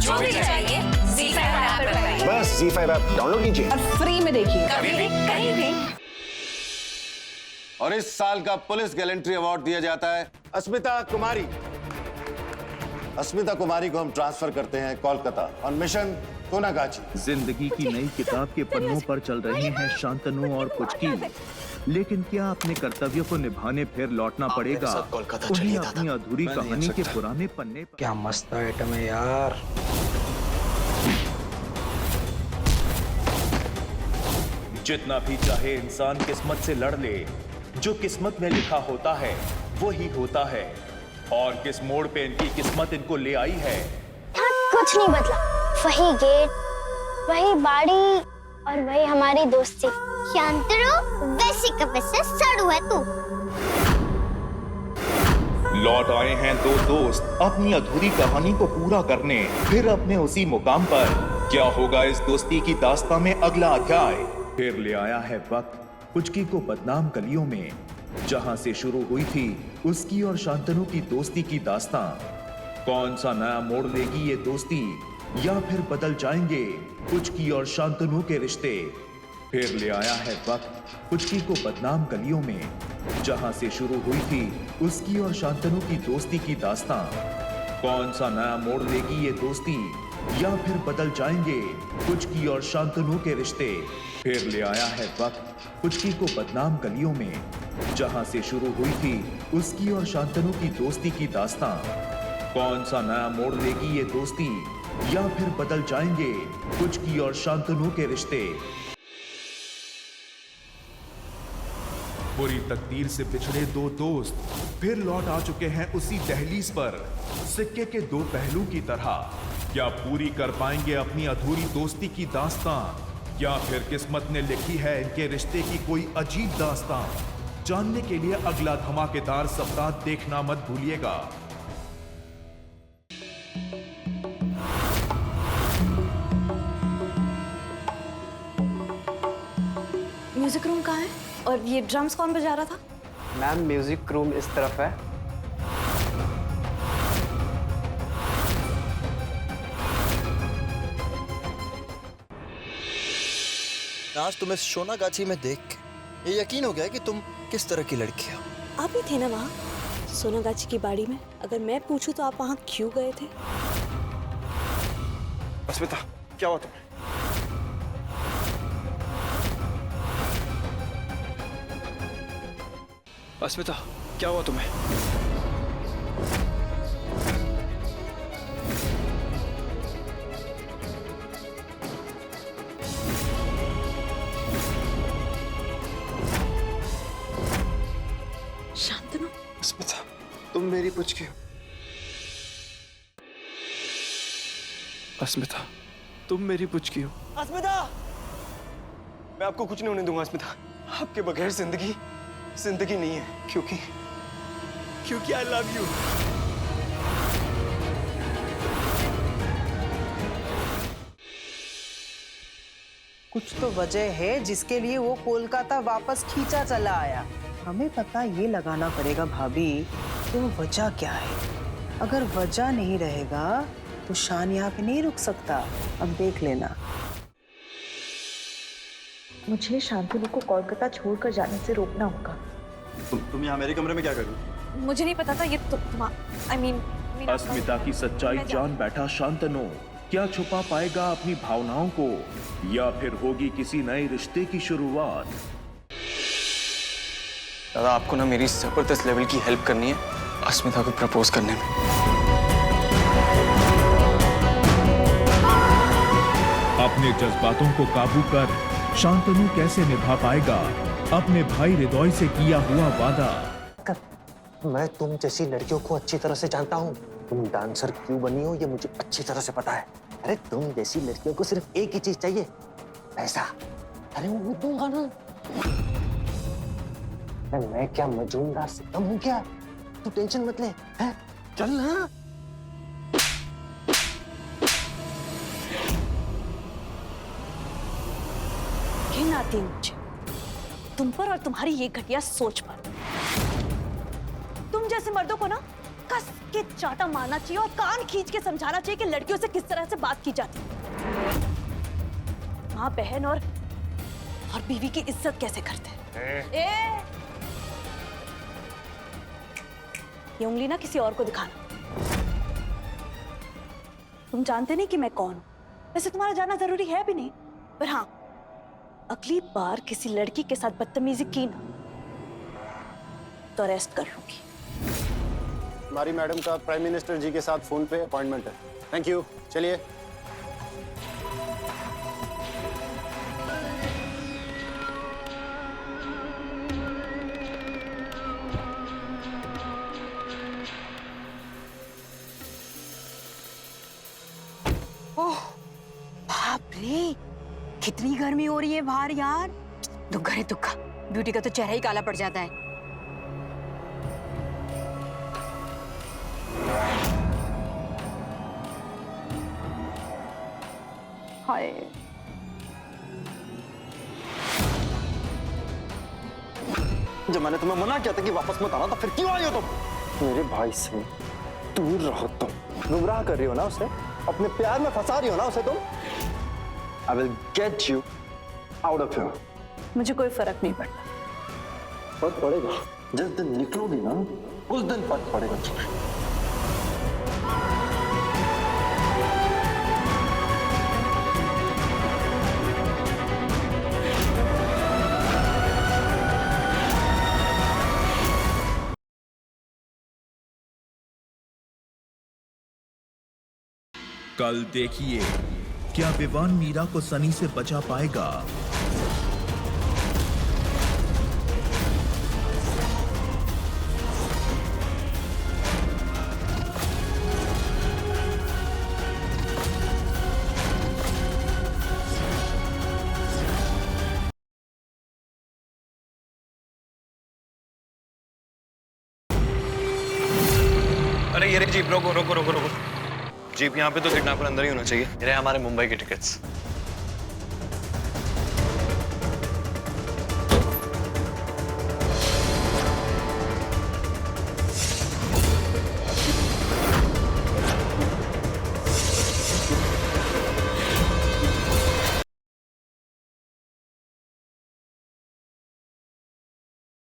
जो भी चाहिए ZEE5 ऐप पर पाइए। बस ZEE5 ऐप डाउनलोड कीजिए और फ्री में देखिए। कभी भी कहीं भी। और इस साल का पुलिस गैलेंट्री अवार्ड दिया जाता है अस्मिता कुमारी। अस्मिता कुमारी को हम ट्रांसफर करते हैं कोलकाता ऑन मिशन सोनागाची। जिंदगी की नई किताब के पन्नों पर चल रही हैं शांतनु और पुचकी, लेकिन क्या अपने कर्तव्यों को निभाने फिर लौटना पड़ेगा उन्हें अपनी अधूरी कहानी के पुराने पन्ने पर। क्या मस्त आइटम है यार। जितना भी चाहे इंसान किस्मत से लड़ ले, जो किस्मत में लिखा होता है वो ही होता है। और किस मोड़ पे इनकी किस्मत इनको ले आई है। कुछ नहीं बदला, वही गेट, वही बाड़ी और वही हमारी दोस्ती। शांतनु वैसी का वैसा साड़ू है तू। लौट आए हैं दो दोस्त अपनी अधूरी कहानी को पूरा करने, फिर अपने उसी मुकाम पर। क्या होगा इस दोस्ती की दास्तां में अगला अध्याय। फिर ले आया है वक्त पुचकी को बदनाम गलियों में, जहां से शुरू हुई थी उसकी और शांतनु की दोस्ती की दास्तां। कौन सा नया मोड़ लेगी ये दोस्ती, या फिर बदल जाएंगे पुचकी और शांतनु के रिश्ते। फिर ले आया है वक्त पुचकी को बदनाम गलियों में, जहां से शुरू हुई थी उसकी और शांतनु की दोस्ती की दास्तां। कौन सा नया मोड़ लेगी ये दोस्ती, या फिर बदल जाएंगे पुचकी और शांतनु के रिश्ते। फिर ले आया है वक्त पुचकी को बदनाम गलियों में, जहां से शुरू हुई थी उसकी और शांतनु की दोस्ती की दास्तां। कौन सा नया मोड़ लेगी ये दोस्ती, या फिर बदल जाएंगे पुचकी और शांतनु के रिश्ते। बुरी तकदीर से बिछड़े दो दोस्त फिर लौट आ चुके हैं उसी दहलीज पर, सिक्के के दो पहलू की तरह। क्या पूरी कर पाएंगे अपनी अधूरी दोस्ती की दास्तां, या फिर किस्मत ने लिखी है इनके रिश्ते की कोई अजीब दास्तां। जानने के लिए अगला धमाकेदार सप्ताह देखना मत भूलिएगा। म्यूजिक रूम कहाँ है? और ये ड्रम्स कौन बजा रहा था? मैम म्यूजिक रूम इस तरफ है। आज तुम्हें सोनागाची में देख के ये यकीन हो गया कि तुम किस तरह की लड़की हो। आप ही थे ना वहाँ सोनागाची की बाड़ी में? अगर मैं पूछूं तो आप वहाँ क्यों गए थे? अस्मिता क्या हुआ तुम्हें? अस्मिता क्या हुआ तुम्हें? शांतनु। अस्मिता तुम मेरी पुचकी हो। अस्मिता तुम मेरी पुचकी हो। अस्मिता मैं आपको कुछ नहीं होने दूंगा। अस्मिता आपके बगैर जिंदगी नहीं है, क्योंकि आई लव यू। कुछ तो वजह है जिसके लिए वो कोलकाता वापस खींचा चला आया। हमें पता ये लगाना पड़ेगा भाभी कि वो वजह क्या है। अगर वजह नहीं रहेगा तो शान यहाँ पे नहीं रुक सकता। अब देख लेना। मुझे शांतनु को कोलकाता छोड़कर जाने से रोकना होगा। तुम यहाँ मेरे कमरे में क्या कर रही हो? मुझे नहीं पता था ये I mean, अस्मिता की सच्चाई जान बैठा शांतनु क्या छुपा पाएगा अपनी भावनाओं को, या फिर होगी किसी नए रिश्ते की शुरुआत। दादा आपको ना मेरी जबरदस्त लेवल की हेल्प करनी है अस्मिता को प्रपोज करने में। अपने जज्बातों को काबू कर शांतनु कैसे निभा पाएगा अपने भाई हृदय से किया हुआ वादा। मैं तुम जैसी लड़कियों को अच्छी तरह से जानता हूँ। तुम डांसर क्यों बनी हो ये मुझे अच्छी तरह से पता है। अरे तुम जैसी लड़कियों को सिर्फ एक ही चीज चाहिए, पैसा। अरे वो दूंगा ना। मैं क्या मजूमदार से कम हूँ क्या? तू टेंशन मत ले, है? चल ना। घिन आती है मुझे तुम पर और तुम्हारी ये घटिया सोच पर। तुम जैसे मर्दों को ना कस के चाटा मारना चाहिए और कान खींच के समझाना चाहिए कि लड़कियों से किस तरह से बात की जाती है, माँ बहन और बीवी की इज्जत कैसे करते हैं। ये उंगली ना किसी और को दिखाना। तुम जानते नहीं कि मैं कौन हूं, वैसे तुम्हारा जानना जरूरी है भी नहीं, पर हाँ, अगली बार किसी लड़की के साथ बदतमीजी की ना तो अरेस्ट कर लूंगी। हमारी मैडम का प्राइम मिनिस्टर जी के साथ फोन पे अपॉइंटमेंट है। थैंक यू, चलिए। ओह बाप रे, कितनी गर्मी हो रही है बाहर यार। दुग्गा रे दुग्गा, ब्यूटी का तो चेहरा ही काला पड़ जाता है। हाय, जब मैंने तुम्हें मना किया था कि वापस मत आना, तो फिर क्यों आई हो तुम? मेरे भाई से दूर रहो तुम। गुमराह कर रही हो ना उसे, अपने प्यार में फंसा रही हो ना उसे तुम। I will get you out of here. मुझे कोई फर्क नहीं पड़ता। फर्क पड़ेगा जिस दिन निकलोगी ना, उस दिन फर्क पड़ेगा तुम्हें। कल देखिए क्या विवान मीरा को सनी से बचा पाएगा। अरे ये जीप, रोको रोको रोको रोको। जीप यहाँ पे तो किडनैपर अंदर ही होना चाहिए। ये हमारे मुंबई के टिकट्स।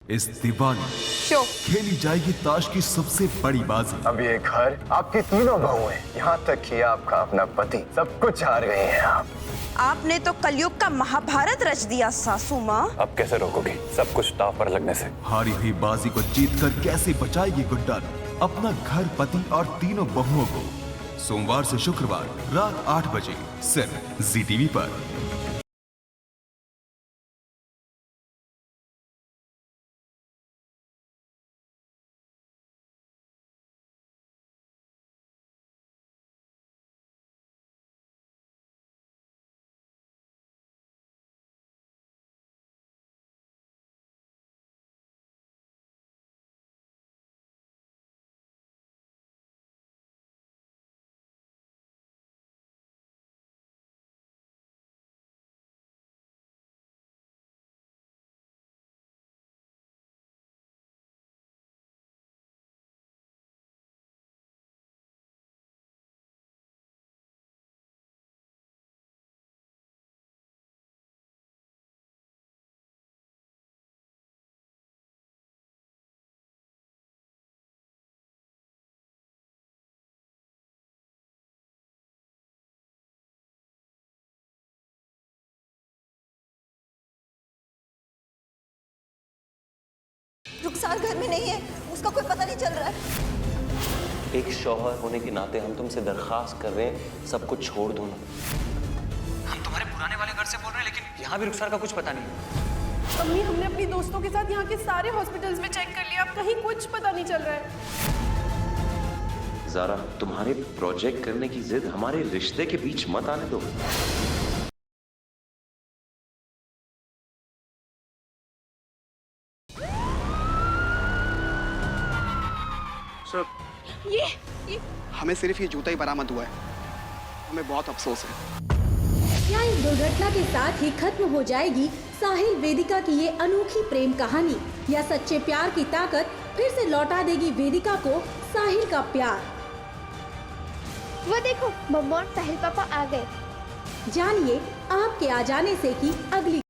इस दिवाली खेली जाएगी ताश की सबसे बड़ी बाजी। अब ये घर आपकी तीनों बहुएं, यहाँ तक कि आपका अपना पति, सब कुछ हार गए हैं आप। आपने तो कलयुग का महाभारत रच दिया सासू माँ। अब कैसे रोकोगे सब कुछ दांव पर लगने से? हारी हुई बाजी को जीतकर कैसे बचाएगी गुड्डन अपना घर, पति और तीनों बहुओं को। सोमवार से शुक्रवार रात 8 बजे सिर्फ ZTV पर। रुखसार घर में नहीं है, उसका कोई पता नहीं चल रहा है। एक शौहर होने के नाते हम तुमसे दरखास्त कर रहे हैं, सब कुछ छोड़ दो ना। हम तुम्हारे पुराने वाले घर से बोल रहे हैं, लेकिन यहाँ भी रुखसार का कुछ पता नहीं। अम्मी, हमने अपनी दोस्तों के साथ यहाँ के सारे हॉस्पिटल्स में चेक कर लिया, अब कहीं कुछ पता नहीं चल रहा है। ज़ारा, तुम्हारे प्रोजेक्ट करने की जिद हमारे रिश्ते के बीच मत आने दो। ये हमें सिर्फ ये जूता ही बरामद हुआ है, हमें बहुत अफसोस है। क्या इस दुर्घटना के साथ ही खत्म हो जाएगी साहिल वेदिका की ये अनोखी प्रेम कहानी, या सच्चे प्यार की ताकत फिर से लौटा देगी वेदिका को साहिल का प्यार। वो देखो, मम्मा और साहिल पापा आ गए। जानिए आपके आ जाने से की अगली